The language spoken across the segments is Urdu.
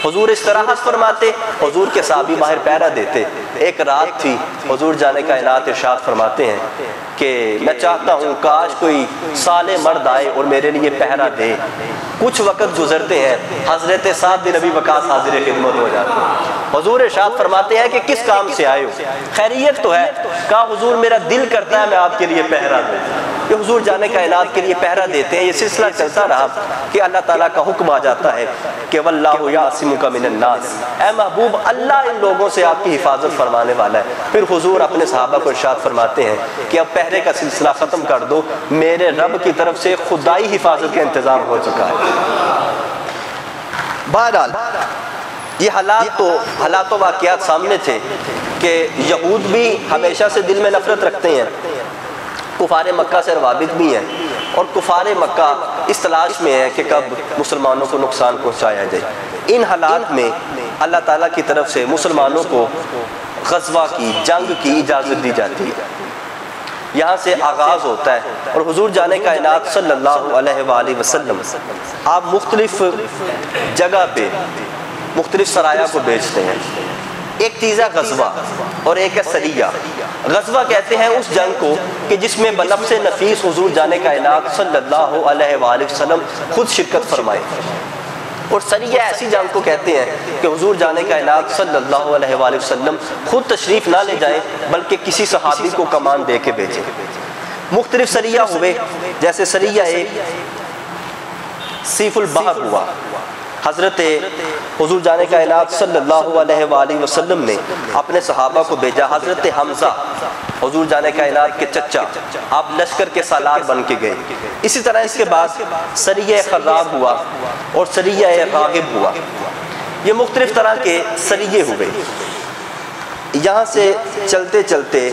حضور استراحت فرماتے، حضور کے صحابی باہر پہرا دیتے۔ ایک رات تھی، حضور جانے کائنات ارشاد فرماتے ہیں کہ میں چاہتا ہوں کاش کوئی صالح مرد آئے اور میرے لیے پہرا دے۔ کچھ وقت گزرتے ہیں، حضرت سعد بن ابی وقاص حاضر خدمت ہو جاتے ہیں۔ حضور ارشاد فرماتے ہیں کہ کس کام سے آئے ہو؟ خیریت تو ہے؟ کہا حضور میرا دل کرتا ہے میں آپ کے لیے پہرا دوں۔ کہ حضور جانے کائنات کے لیے پہرا دیتے ہیں۔ یہ سلسلہ چلتا رہا کہ اللہ تعالیٰ کا حکم آ جاتا ہے کہ واللہ یعصمک من الناس، اے محبوب اللہ ان لوگوں سے آپ کی حفاظت فرمانے والا ہے۔ پھر حضور اپنے صحابہ کو ارشاد فرماتے ہیں کہ اب پہرے کا سلسلہ ختم کر دو، میرے رب کی طرف سے خدائی حفاظت کا انتظام ہو چکا ہے۔ بہرحال یہ حالات و واقعات سامنے تھے کہ یہود بھی ہمیشہ سے دل میں نفرت رکھتے ہیں، کفار مکہ سے روابط بھی ہیں، اور کفار مکہ اس تلاش میں ہے کہ کب مسلمانوں کو نقصان پہنچایا جائے۔ ان حالات میں اللہ تعالیٰ کی طرف سے مسلمانوں کو غزوہ کی، جنگ کی اجازت دی جاتی ہے۔ یہاں سے آغاز ہوتا ہے اور حضور جانے کائنات صلی اللہ علیہ وآلہ وسلم آپ مختلف جگہ پہ مختلف سرایہ کو بیچتے ہیں۔ ایک چیز ہے غزوہ اور ایک ہے سریہ۔ غزوہ کہتے ہیں اس جنگ کو کہ جس میں بنفس نفیس حضور جانے کائنات صلی اللہ علیہ وآلہ وسلم خود شرکت فرمائے، اور سریہ ایسی جنگ کو کہتے ہیں کہ حضور جانے کائنات صلی اللہ علیہ وآلہ وسلم خود تشریف نہ لے جائیں بلکہ کسی صحابی کو کمان دے کے بھیجیں۔ مختلف سریہ ہوئے، جیسے سریہ ایک سیف البحر ہوا، حضرت حضور جانے کائنات صلی اللہ علیہ وآلہ وسلم نے اپنے صحابہ کو بھیجا۔ حضرت حمزہ حضور جانے کائنات کے چچا، آپ لشکر کے سالار بن کے گئے۔ اسی طرح اس کے بعد سریہ خراب ہوا اور سریہ راغب ہوا۔ یہ مختلف طرح کے سریے ہوئے۔ یہاں سے چلتے چلتے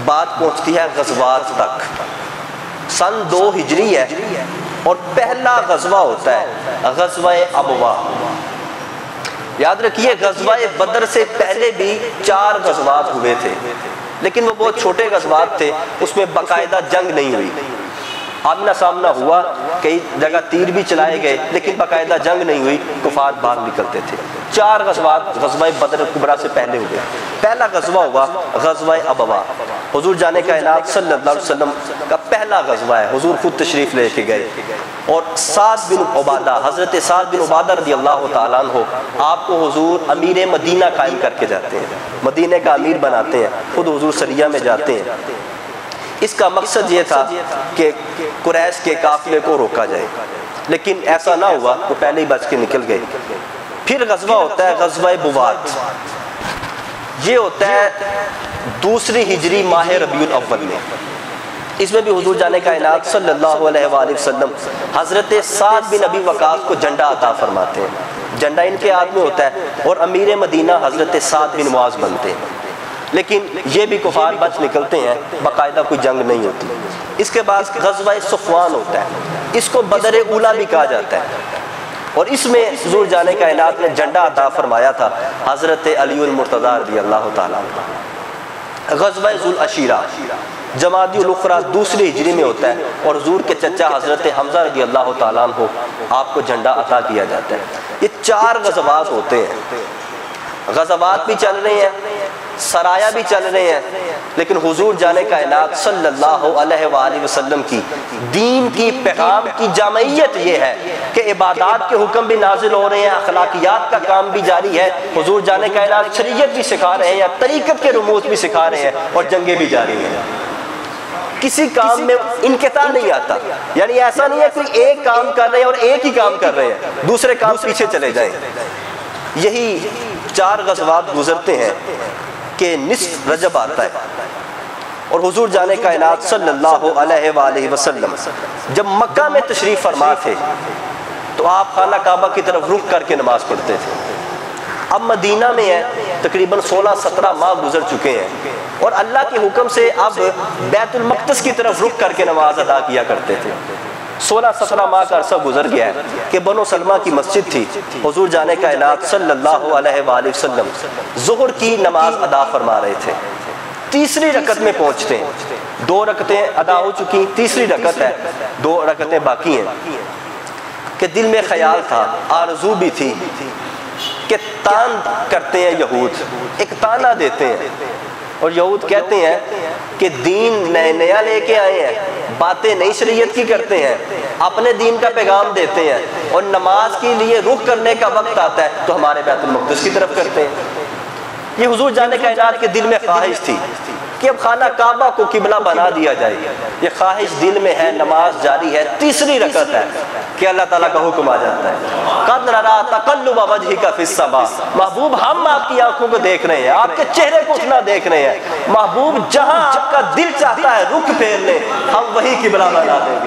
بات پہنچتی ہے غزوات تک۔ سن 2 ہجری ہے اور پہلا غزوہ ہوتا ہے غزوہ ابوا۔ یاد رکھیے غزوہ بدر سے پہلے بھی 4 غزوات ہوئے تھے، لیکن وہ بہت چھوٹے غزوات تھے، اس میں باقاعدہ جنگ نہیں ہوئی۔ آمنا سامنا ہوا، کئی جگہ تیر بھی چلائے گئے، لیکن باقاعدہ جنگ نہیں ہوئی، کفار باہر نکلتے تھے۔ 4 غزوات غزوہ بدر کبریٰ سے پہلے ہوئے۔ پہلا غزوہ ہوا غزوہ ابوا، حضور جانے کائنات صلی اللہ علیہ وسلم کا پہلا غزوہ ہے۔ حضور خود تشریف لے کے گئے، اور سعد بن عبادہ، حضرت سعد بن عبادہ رضی اللہ تعالیٰ عنہ، آپ کو حضور امیر مدینہ قائم کر کے جاتے ہیں، مدینہ کا امیر بناتے ہیں، خود حضور سریہ میں جاتے ہیں۔ اس کا مقصد یہ تھا کہ قریش کے قافلے کو روکا جائے، لیکن ایسا نہ ہوا، وہ پہلے ہی بچ کے نکل گئے۔ پھر غزوہ ہوتا ہے غزوہ بوات، یہ ہوتا ہے 2 ہجری ماہ ربیع الاول میں۔ اس میں بھی حضور جانے کائنات صلی اللہ علیہ وآلہ وسلم حضرت سعد بن ابی وقاص کو جھنڈا عطا فرماتے ہیں۔ جھنڈا ان کے ہاتھ میں ہوتا ہے، اور امیر مدینہ حضرت سعد بن معاذ بنتے ہیں، لیکن یہ بھی کفار بچ نکلتے ہیں، باقاعدہ کوئی جنگ نہیں ہوتی۔ اس کے بعد غزوہ صفوان ہوتا ہے، اس کو بدر اولیٰ بھی کہا جاتا ہے، اور اس میں حضور جانے کائنات نے جھنڈا عطا فرمایا تھا حضرت علی المرتضیٰ رضی اللہ تعالیٰ عنہ۔ غزوہ ذوالعشیرہ جمادی الاخری 2 ہجری میں ہوتا ہے، اور حضور کے چچا حضرت حمزہ رضی اللہ تعالیٰ عنہ آپ کو جھنڈا عطا کیا جاتا ہے۔ یہ 4 غزوات ہوتے ہیں۔ غزوات بھی چل رہے ہیں، سرایہ بھی چل رہے ہیں، لیکن حضور جانے کائنات صلی اللہ علیہ وآلہ وسلم کی دین کی پیغام کی جامعیت یہ ہے کہ عبادات کے حکم بھی نازل ہو رہے ہیں، اخلاقیات کا کام بھی جاری ہے، حضور جانے کائنات شریعت بھی سکھا رہے ہیں یا طریقت کے رموز بھی سکھا رہے ہیں، اور جنگیں بھی جاری ہیں۔ کسی کام میں انقطاع نہیں آتا، یعنی ایسا نہیں ہے کوئی ایک کام کر رہے ہیں اور ایک ہی کام کر رہے ہیں، دوسرے کام پیچھے چلے جائیں۔ یہی 4 غزوات گزرتے ہیں کہ نصف رجب آتا ہے، اور حضور جانے کائنات صلی اللہ علیہ وآلہ وسلم جب مکہ میں تشریف فرما تھے تو آپ خانہ کعبہ کی طرف رخ کر کے نماز پڑھتے تھے۔ اب مدینہ میں ہے، تقریباً 16-17 ماہ گزر چکے ہیں، اور اللہ کے حکم سے اب بیت المقدس کی طرف رخ کر کے نماز ادا کیا کرتے تھے۔ 16-17 ماہ کا عرصہ گزر گیا ہے کہ بنو سلمہ کی مسجد تھی، حضور جانے کائنات صلی اللہ علیہ وآلہ وسلم ظہر کی نماز ادا فرما رہے تھے۔ 3ری رکعت میں پہنچتے ہیں، 2 رکعتیں ادا ہو چکی، 3ری رکعت ہے، 2 رکعتیں باقی ہیں، کہ دل میں خیال تھا، آرزو بھی تھی کہ تان کرتے ہیں یہود، ایک تانا دیتے ہیں، اور یہود کہتے ہیں کہ دین نیا لے کے آئے ہیں، باتیں نئی شریعت کی کرتے ہیں، اپنے دین کا پیغام دیتے ہیں، اور نماز کے لیے رخ کرنے کا وقت آتا ہے تو ہمارے بیت المقدس کی طرف کرتے ہیں۔ یہ حضور جان کائنات کے دل میں خواہش تھی کہ اب خانہ کعبہ کو قبلہ بنا دیا جائے، یہ خواہش دل میں ہے، نماز جاری ہے، تیسری رکعت ہے کہ اللہ تعالیٰ کا حکم آ جاتا ہے، قَدْ نَرَىٰ تَقَلُّبَ وَجْهِكَ فِي السَّمَاءِ، محبوب ہم آپ کی آنکھوں کو دیکھ رہے ہیں، آپ کے چہرے کو اٹھنا دیکھ رہے ہیں، محبوب جہاں آپ کا دل چاہتا ہے رخ پھیر لیں، ہم وہی قبلہ بنا دیں گے۔